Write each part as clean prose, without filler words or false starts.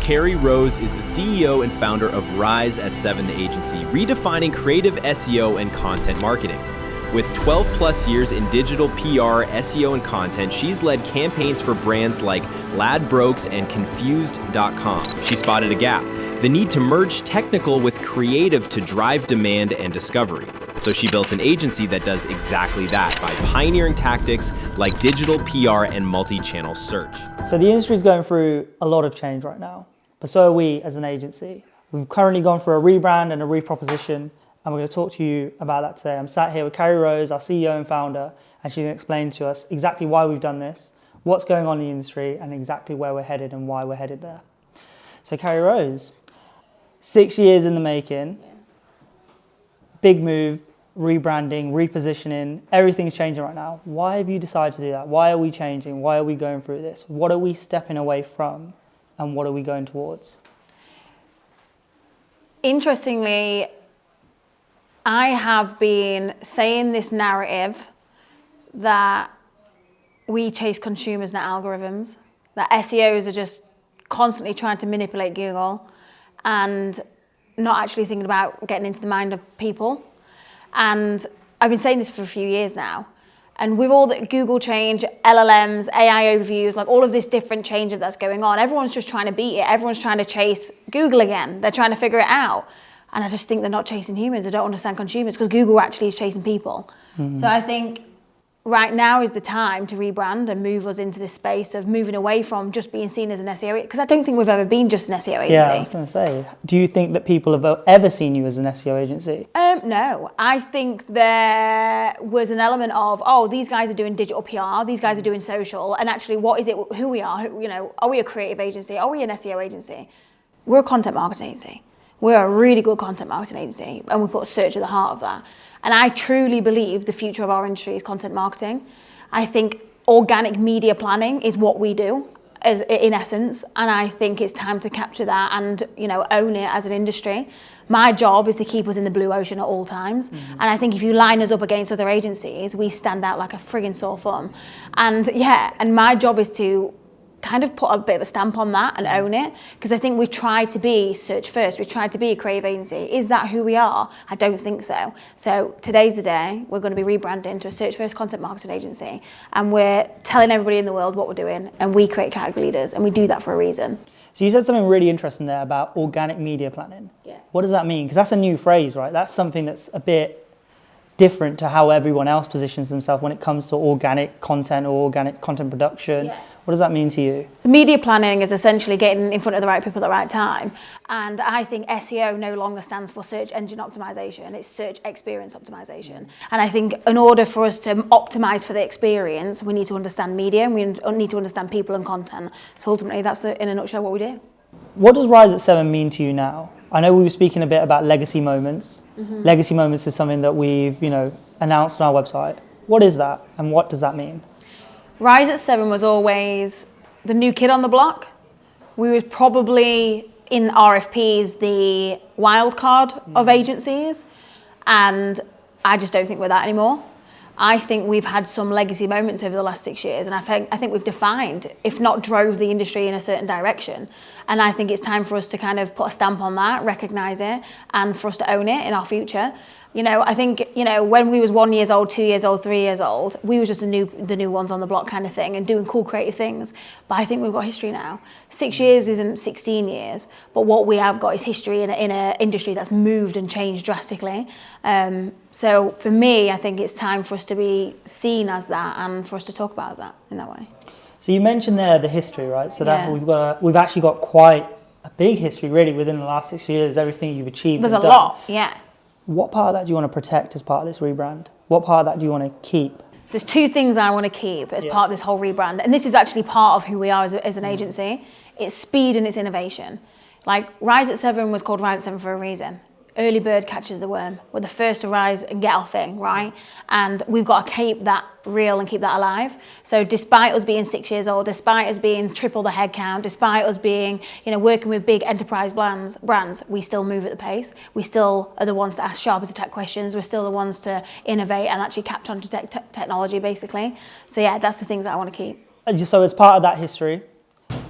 Carrie Rose is the CEO and founder of Rise at 7 the agency, redefining creative SEO and content marketing. With 12 plus years in digital PR, SEO, and content, she's led campaigns for brands like Ladbrokes and Confused.com. She spotted a gap, the need to merge technical with creative to drive demand and discovery. So she built an agency that does exactly that by pioneering tactics like digital PR and multi-channel search. So the industry is going through a lot of change right now, but so are we as an agency. We've currently gone through a rebrand and a reproposition, and we're going to talk to you about that today. I'm sat here with Carrie Rose, our CEO and founder, and she's going to explain to us exactly why we've done this, what's going on in the industry, and exactly where we're headed and why we're headed there. So Carrie Rose, 6 years in the making, big move, rebranding, repositioning, everything's changing right now. Why have you decided to do that? Why are we changing? Why are we going through this? What are we stepping away from, and what are we going towards? Interestingly, I have been saying this narrative that we chase consumers, not algorithms, that SEOs are just constantly trying to manipulate Google and not actually thinking about getting into the mind of people. And I've been saying this for a few years now. And with all the Google change, LLMs, AI overviews, like all of this different change that's going on, everyone's just trying to beat it. Everyone's trying to chase Google again. They're trying to figure it out. And I just think they're not chasing humans. They don't understand consumers because Google actually is chasing people. Mm-hmm. So I think right now is the time to rebrand and move us into this space of moving away from just being seen as an SEO, because I don't think we've ever been just an SEO agency. Yeah, I was going to say, do you think that people have ever seen you as an SEO agency? No, I think there was an element of, oh, these guys are doing digital PR, these guys are doing social, and actually what is it, who we are, are we a creative agency, are we an SEO agency? We're a content marketing agency. We're a really good content marketing agency, and we put search at the heart of that. And I truly believe the future of our industry is content marketing. I think organic media planning is what we do, in essence, and I think it's time to capture that and own it as an industry. My job is to keep us in the blue ocean at all times, and I think if you line us up against other agencies, we stand out like a friggin' sore thumb. And my job is to kind of put a bit of a stamp on that and own it, because I think we've tried to be search first, we've tried to be a creative agency. Is that who we are? I don't think so. So today's the day. We're going to be rebranding to a search first content marketing agency, and we're telling everybody in the world what we're doing, and we create category leaders, and we do that for a reason. So you said something really interesting there about organic media planning. Yeah. What does that mean? Because that's a new phrase, right? That's something that's a bit different to how everyone else positions themselves when it comes to organic content or organic content production. Yeah. What does that mean to you? So media planning is essentially getting in front of the right people at the right time. And I think SEO no longer stands for search engine optimization, it's search experience optimization. And I think in order for us to optimize for the experience, we need to understand media, and we need to understand people and content. So ultimately, that's in a nutshell what we do. What does Rise at 7 mean to you now? I know we were speaking a bit about legacy moments. Mm-hmm. Legacy moments is something that we've, announced on our website. What is that, and what does that mean? Rise at 7 was always the new kid on the block. We were probably in RFPs the wild card of agencies, and I just don't think we're that anymore. I think we've had some legacy moments over the last 6 years, and I think we've defined, if not drove the industry in a certain direction. And I think it's time for us to kind of put a stamp on that, recognise it, and for us to own it in our future. I think, when we was 1 year old, 2 years old, 3 years old, we was just the new ones on the block kind of thing and doing cool creative things. But I think we've got history now. 6 years isn't 16 years, but what we have got is history in an industry that's moved and changed drastically. So for me, I think it's time for us to be seen as that and for us to talk about that in that way. So you mentioned there the history, right? So that we've actually got quite a big history really within the last 6 years, everything you've achieved. There's a lot, yeah. What part of that do you want to protect as part of this rebrand? What part of that do you want to keep? There's two things I want to keep as part of this whole rebrand. And this is actually part of who we are as an agency. It's speed and it's innovation. Like Rise at 7 was called Rise at 7 for a reason. Early bird catches the worm. We're the first to rise and get our thing, right? And we've got to keep that real and keep that alive. So despite us being 6 years old, despite us being triple the headcount, despite us being, working with big enterprise brands, we still move at the pace. We still are the ones to ask sharp as attack questions. We're still the ones to innovate and actually capture onto technology, basically. So yeah, that's the things that I want to keep. So as part of that history,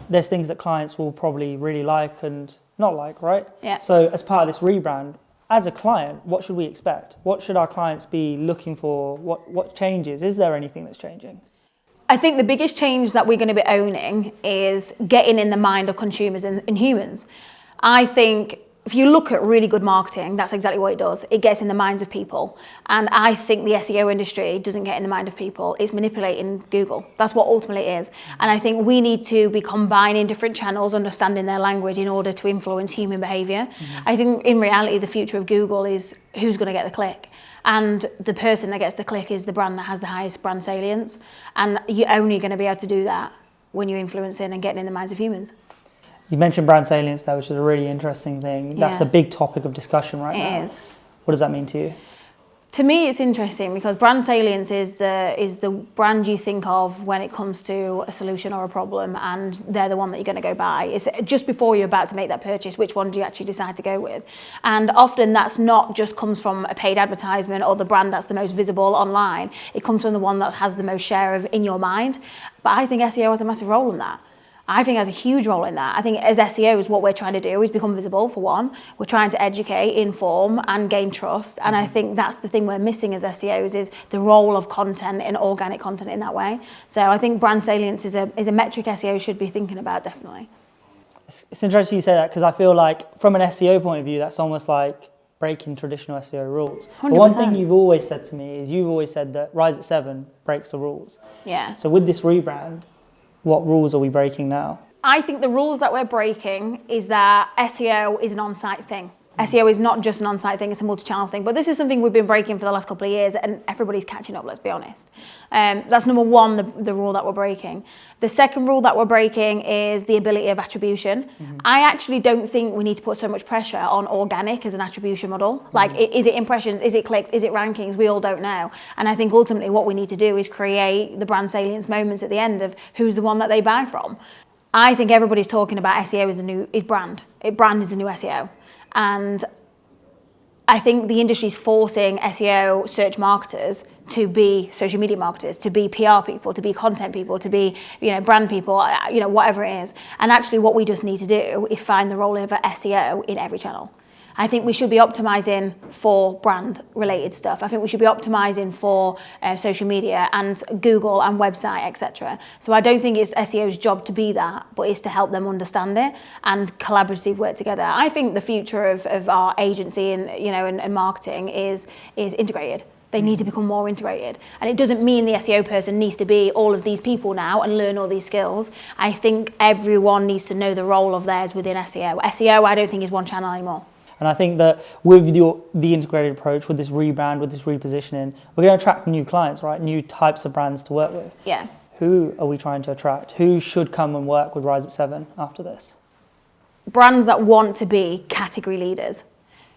there's things that clients will probably really like and not like, right? Yeah. So as part of this rebrand, as a client, what should we expect? What should our clients be looking for? What changes? Is there anything that's changing? I think the biggest change that we're going to be owning is getting in the mind of consumers and humans. I think if you look at really good marketing, that's exactly what it does. It gets in the minds of people. And I think the SEO industry doesn't get in the mind of people. It's manipulating Google. That's what ultimately it is. And I think we need to be combining different channels, understanding their language in order to influence human behavior. I think in reality, the future of Google is who's going to get the click. And the person that gets the click is the brand that has the highest brand salience. And you're only going to be able to do that when you're influencing and getting in the minds of humans. You mentioned brand salience there, which is a really interesting thing. That's a big topic of discussion right now. It is. What does that mean to you? To me, it's interesting because brand salience is the brand you think of when it comes to a solution or a problem, and they're the one that you're going to go buy. It's just before you're about to make that purchase, which one do you actually decide to go with? And often that's not just comes from a paid advertisement or the brand that's the most visible online. It comes from the one that has the most share of in your mind. But I think SEO has a massive role in that. I think it has a huge role in that. I think as SEOs, what we're trying to do is become visible, for one. We're trying to educate, inform, and gain trust. And I think that's the thing we're missing as SEOs is the role of content and organic content in that way. So I think brand salience is a metric SEO should be thinking about, definitely. It's interesting you say that because I feel like from an SEO point of view, that's almost like breaking traditional SEO rules. 100%. But one thing you've always said to me is you've always said that Rise at 7 breaks the rules. Yeah. So with this rebrand, what rules are we breaking now? I think the rules that we're breaking is that SEO is an on-site thing. SEO is not just an on-site thing, it's a multi-channel thing. But this is something we've been breaking for the last couple of years and everybody's catching up, let's be honest. That's number one, the rule that we're breaking. The second rule that we're breaking is the ability of attribution. I actually don't think we need to put so much pressure on organic as an attribution model. Like, is it impressions, is it clicks, is it rankings? We all don't know. And I think ultimately what we need to do is create the brand salience moments at the end of who's the one that they buy from. I think everybody's talking about SEO is brand. Brand is the new SEO. And I think the industry is forcing SEO search marketers to be social media marketers, to be PR people, to be content people, to be, brand people, whatever it is. And actually what we just need to do is find the role of SEO in every channel. I think we should be optimizing for brand related stuff. I think we should be optimizing for social media and Google and website, etc. So I don't think it's SEO's job to be that, but it's to help them understand it and collaboratively work together. I think the future of our agency and marketing is integrated. They need to become more integrated. And it doesn't mean the SEO person needs to be all of these people now and learn all these skills. I think everyone needs to know the role of theirs within SEO. SEO, I don't think is one channel anymore. And I think that with the integrated approach, with this rebrand, with this repositioning, we're going to attract new clients, right? New types of brands to work with. Yeah. Who are we trying to attract? Who should come and work with Rise at 7 after this? Brands that want to be category leaders.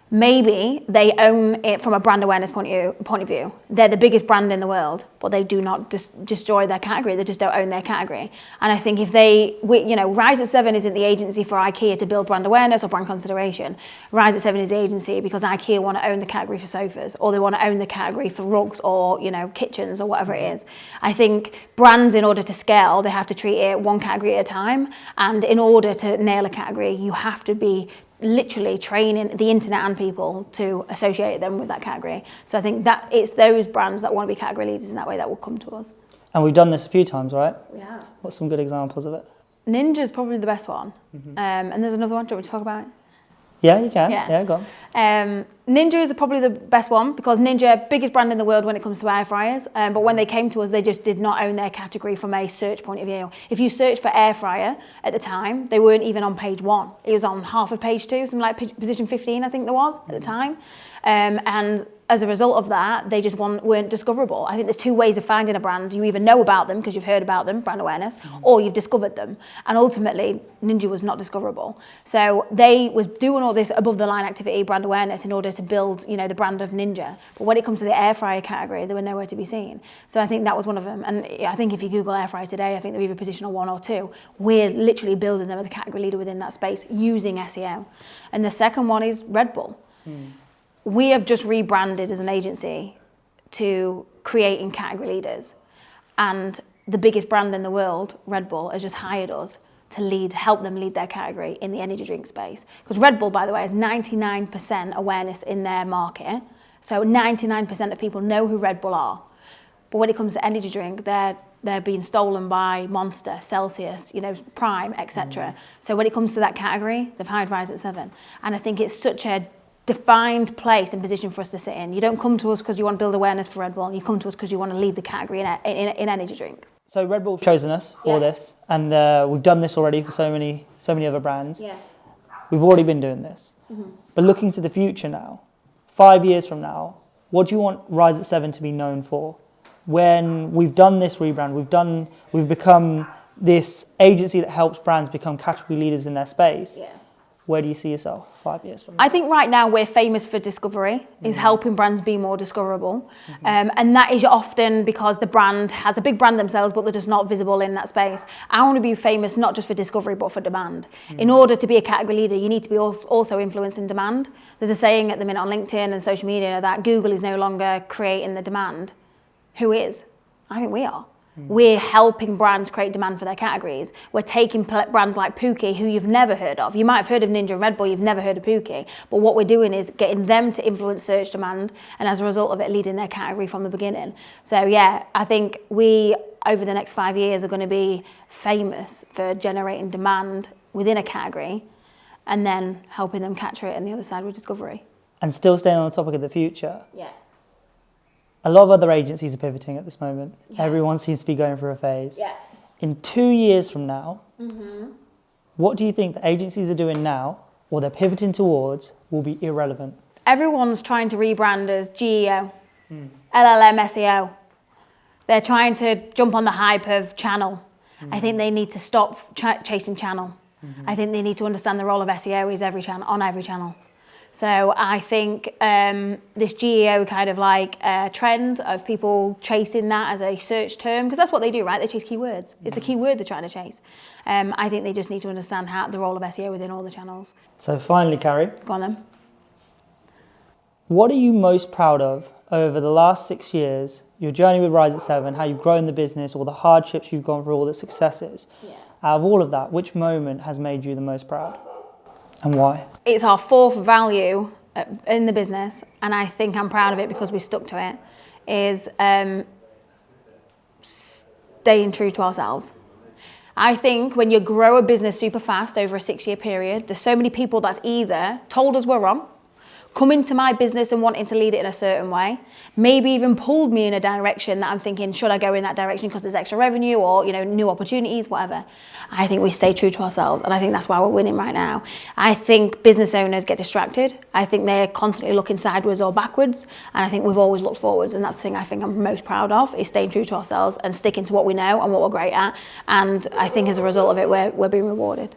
Maybe they own it from a brand awareness point of view. They're the biggest brand in the world, but they do not destroy their category. They just don't own their category. And I think if Rise at 7 isn't the agency for IKEA to build brand awareness or brand consideration. Rise at 7 is the agency because IKEA want to own the category for sofas, or they want to own the category for rugs or, kitchens or whatever it is. I think brands, in order to scale, they have to treat it one category at a time. And in order to nail a category, you have to be literally training the internet and people to associate them with that category. So I think that it's those brands that want to be category leaders in that way that will come to us. And we've done this a few times, right? Yeah. What's some good examples of it? Ninja's probably the best one. And there's another one. Do you want me to talk about it? Yeah, you can. Yeah, go on. Ninja is probably the best one because Ninja, biggest brand in the world when it comes to air fryers. But when they came to us, they just did not own their category from a search point of view. If you search for air fryer at the time, they weren't even on page 1. It was on half of page 2, something like position 15, I think there was at the time. And as a result of that, they just weren't discoverable. I think there's two ways of finding a brand. You either know about them because you've heard about them, brand awareness, or you've discovered them. And ultimately, Ninja was not discoverable. So they was doing all this above the line activity, brand awareness, in order to build, the brand of Ninja. But when it comes to the air fryer category, they were nowhere to be seen. So I think that was one of them. And I think if you Google air fryer today, I think they're either position 1 or 2. We're literally building them as a category leader within that space using SEO. And the second one is Red Bull. We have just rebranded as an agency to creating category leaders. And the biggest brand in the world, Red Bull, has just hired us to help them lead their category in the energy drink space. Because Red Bull, by the way, has 99% awareness in their market. So 99% of people know who Red Bull are. But when it comes to energy drink, they're being stolen by Monster, Celsius, Prime, etc. So when it comes to that category, they've hired Rise at 7. And I think it's such a defined place and position for us to sit in. You don't come to us because you want to build awareness for Red Bull. You come to us because you want to lead the category in energy drink. So Red Bull have chosen us for this, and we've done this already for so many other brands. Yeah. We've already been doing this. But looking to the future now, 5 years from now, what do you want Rise at 7 to be known for? When we've done this rebrand, we've become this agency that helps brands become category leaders in their space. Yeah. Where do you see yourself 5 years from now? I think right now we're famous for discovery, is helping brands be more discoverable. And that is often because the brand has a big brand themselves, but they're just not visible in that space. I want to be famous not just for discovery, but for demand. In order to be a category leader, you need to be also influencing demand. There's a saying at the minute on LinkedIn and social media that Google is no longer creating the demand. Who is? I think we are. We're helping brands create demand for their categories. We're taking brands like Pookie, who you've never heard of. You might have heard of Ninja and Red Bull, you've never heard of Pookie. But what we're doing is getting them to influence search demand, and as a result of it, leading their category from the beginning. So yeah, I think we, over the next 5 years, are going to be famous for generating demand within a category, and then helping them capture it on the other side with discovery. And still staying on the topic of the future. Yeah. A lot of other agencies are pivoting at this moment. Yeah. Everyone seems to be going through a phase. Yeah. In 2 years from now, what do you think the agencies are doing now, or they're pivoting towards, will be irrelevant? Everyone's trying to rebrand as GEO, LLM SEO. They're trying to jump on the hype of channel. I think they need to stop chasing channel. I think they need to understand the role of SEO is on every channel. So I think this GEO kind of like trend of people chasing that as a search term, because that's what they do, right? They chase keywords. It's the keyword they're trying to chase. I think they just need to understand the role of SEO within all the channels. So finally, Carrie. Go on then. What are you most proud of over the last 6 years, your journey with Rise at 7, how you've grown the business, all the hardships you've gone through, all the successes? Yeah. Out of all of that, which moment has made you the most proud? And why? It's our fourth value in the business, and I think I'm proud of it because we stuck to it, is staying true to ourselves. I think when you grow a business super fast over a 6-year period, there's so many people that's either told us we're wrong, come into my business and wanting to lead it in a certain way, maybe even pulled me in a direction that I'm thinking, should I go in that direction because there's extra revenue or new opportunities, whatever. I think we stay true to ourselves, and I think that's why we're winning right now. I think business owners get distracted. I think they're constantly looking sideways or backwards, and I think we've always looked forwards, and that's the thing I think I'm most proud of, is staying true to ourselves and sticking to what we know and what we're great at, and I think as a result of it, we're being rewarded.